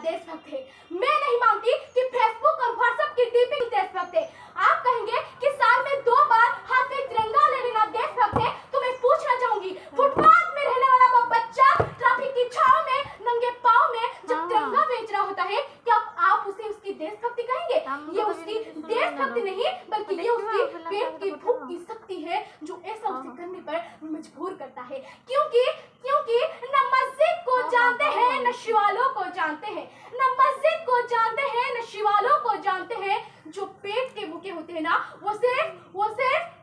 देशभक्त है। मैं नहीं मानती कि फेसबुक और व्हाट्सएप की डीपी देशभक्त है। आप कहेंगे कि साल में 2 बार हाथ में तिरंगा ले लेना देशभक्त है, तो मैं पूछना चाहूंगी, फुटपाथ में रहने वाला वो बच्चा ट्रैफिक की छांव में नंगे पांव में जब तिरंगा बेच रहा होता है, क्या आप उसे उसकी देशभक्ति कहेंगे? ये उसकी देशभक्ति नहीं, बल्कि ये उसकी पेट की भूख की शक्ति है जो ऐसा उसे करने पर मजबूर करता है। क्योंकि न मस्जिद को जानते हैं न शिवालों को जानते हैं, न मस्जिद को जानते हैं न शिवालों को जानते हैं। जो पेट के भूखे होते हैं ना, वो सिर्फ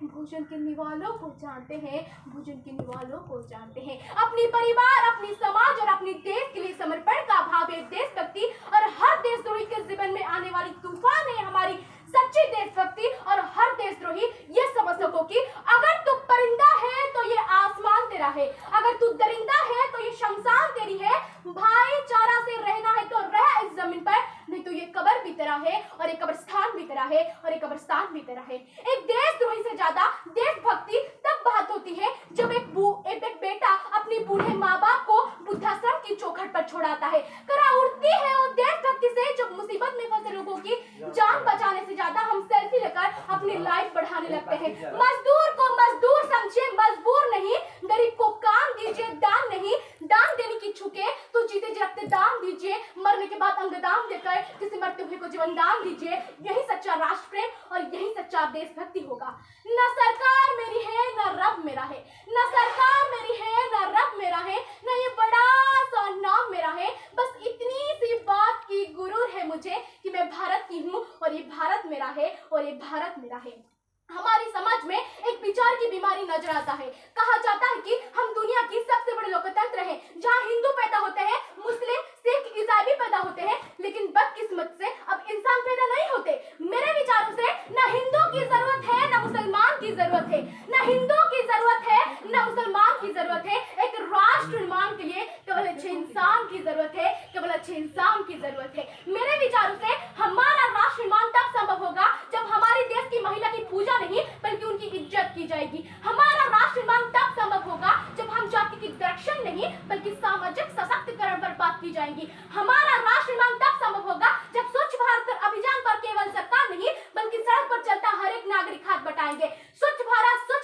भोजन के निवालों को जानते हैं, भोजन के निवालों को जानते हैं। अपनी परिवार, अपनी समाज और अपनी देश के लिए समर्पण का भाव है देशभक्ति, और हर देशद्रोही के जीवन में आने वाली तूफान है हमारी सच्ची देशभक्ति। और हर देशद्रोही ये समझ सको कि अगर तू परिंदा है तो ये आसमान तेरा है, अगर तू दरिंदा है तो ये शमशान तेरी है। भाईचारा से रहना है तो रह इस जमीन पर, नहीं तो ये कब्र भी तेरा है और एक कब्रिस्तान भी तेरा है और एक कब्रिस्तान भी तेरा है। एक देशद्रोही से ज्यादा देशभक्ति तब बात होती है जब एक बेटा अपनी बूढ़े माँ बाप को वृद्धाश्रम की चौखट पर छोड़ाता है। करा उठती है वो देशभक्ति से जब मुसीबत में फंसे लोगों की जान बचाने से ज्यादा हम सेल्फी लेकर अपनी लाइफ बढ़ाने लगते हैं। मजदूर को मजदूर समझिए, मजबूर नहीं। गरीब को काम दीजिए, दान नहीं। दान देने की छुके तो जीते जागते दान दीजिए, मरने के बाद अंगदान देकर किसी मरते हुए को जीवन दान दीजिए। यही सच्चा राष्ट्र प्रेम और यही सच्चा देशभक्ति होगा। न सरकार मेरी है न रब मेरा है, न सरकार मेरी है न रब मेरा है, न ये बड़ा सा नाम मेरा है। बस इतनी सी बात की गुरूर है मुझे कि मैं भारत की हूँ और ये भारत मेरा है और ये भारत मेरा है। हमारे समाज में एक विचार की बीमारी नजर आता है। कहा जाता है कि हम दुनिया की सबसे बड़े लोकतंत्र हैं, जहां हिंदू पैदा होते हैं, मुस्लिम, सिख, ईसाई भी पैदा होते हैं, लेकिन बदकिस्मत से अब इंसान पैदा नहीं होते। मेरे विचारों से न हिंदू की जरूरत है न मुसलमान की जरूरत है, न हिंदू की जरूरत है न मुसलमान की जरूरत है। एक राष्ट्र निर्माण के लिए केवल अच्छे इंसान की जरूरत है, केवल अच्छे इंसान की जरूरत है। मेरे विचारों से हमारा राष्ट्र निर्माण तब संभव होगा जब हमारे देश की महिला की पूजा नहीं बल्कि उनकी इज्जत की जाएगी। हमारा राष्ट्र निर्माण तब संभव होगा जब हम जाति की दर्शन नहीं बल्कि सामाजिक सशक्तिकरण पर बात की जाएगी। हमारा राष्ट्र निर्माण तब संभव होगा जब स्वच्छ भारत अभियान पर केवल सरकार नहीं बल्कि सड़क पर चलता हर एक नागरिक हाथ बटाएंगे। स्वच्छ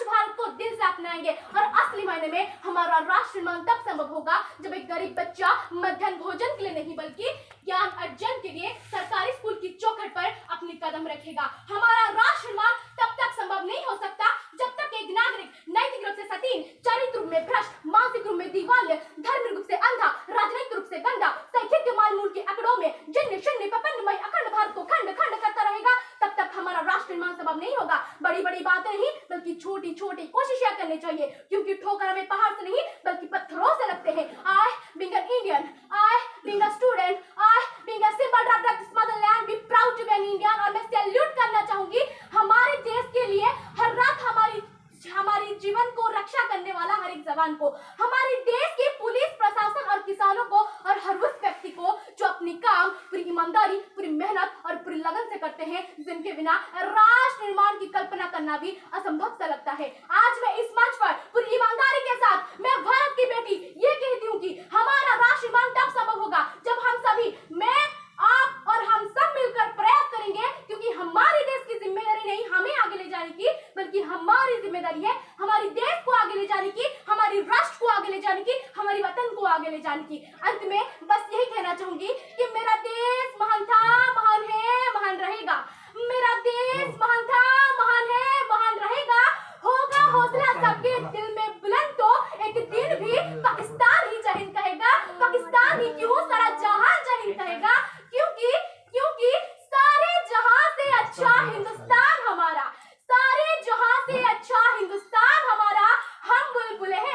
भारत को दिल से अपनाएंगे। और असली मायने में हमारा राष्ट्र निर्माण तब संभव होगा जब एक गरीब बच्चा मध्याह्न भोजन के लिए नहीं बल्कि ज्ञान अर्जन के लिए सरकारी स्कूल की चौखट पर अपनी कदम रखेगा। हमारा राष्ट्र निर्माण तब तक संभव नहीं हो सकता जब तक एक नागरिक नैतिक रूप से सतीन, चारित्र रूप में भ्रष्ट, मानसिक रूप में दिवाल्य, धर्म रूप से अंधा, राजनीतिक रूप से गंदा, शैक्षिक मालमूल के आंकड़ों में जिन्न शून्य प्रपंचमय अखंड भारत को खंड खंड करता रहेगा। तब तक हमारा राष्ट्र निर्माण संभव नहीं होगा। बड़ी बड़ी बातें नहीं बल्कि छोटी छोटी कोशिशें करनी चाहिए, क्योंकि ठोकर हमें पहाड़ से नहीं बल्कि पत्थरों से लगते हैं। I being an Indian, I being a student, I being a simple daughter of this motherland, be proud to be an Indian। और मैं सैल्यूट करना चाहूंगी हमारे देश के लिए हर रात हमारी जीवन को रक्षा करने वाला हर एक जवान को, हमारे देश के पुलिस प्रशासन और किसानों को, और हर उस व्यक्ति को जो अपनी काम पूरी ईमानदारी, पूरी मेहनत और पूरी लगन से करते हैं, जिनके बिना राष्ट्र निर्माण की कल्पना करना भी असंभव सा लगता है। आज मैं इस मंच पर पूरी ईमानदारी के साथ मैं भारत की बेटी ये कहती हूँ कि हमारा राष्ट्र निर्माण तब संभव होगा जब हम सभी, मैं, आप और हम सब मिलकर प्रयास करेंगे, क्योंकि हमारे देश की जिम्मेदारी नहीं हमें आगे ले जाने की बल्कि हमारी जिम्मेदारी है हमारी देश को आगे ले जाने की, हमारी राष्ट्र को आगे ले जाने की, हमारी वतन को आगे ले जाने की। अंत में बस यही कहना चाहूंगी कि मेरा देश महान था, महान है, महान रहेगा। मेरा देश महान था, महान है, महान रहेगा। होगा हौसला सबके दिल में बुलंद तो एक दिन भी पाकिस्तान ही जय हिंद कहेगा। पाकिस्तान ही क्यों, सारा जहां जय हिंद कहेगा, क्योंकि सारे जहां से अच्छा हिंदुस्तान हमारा, सारे जहां से अच्छा हिंदुस्तान हमारा। हम बुलबुल हैं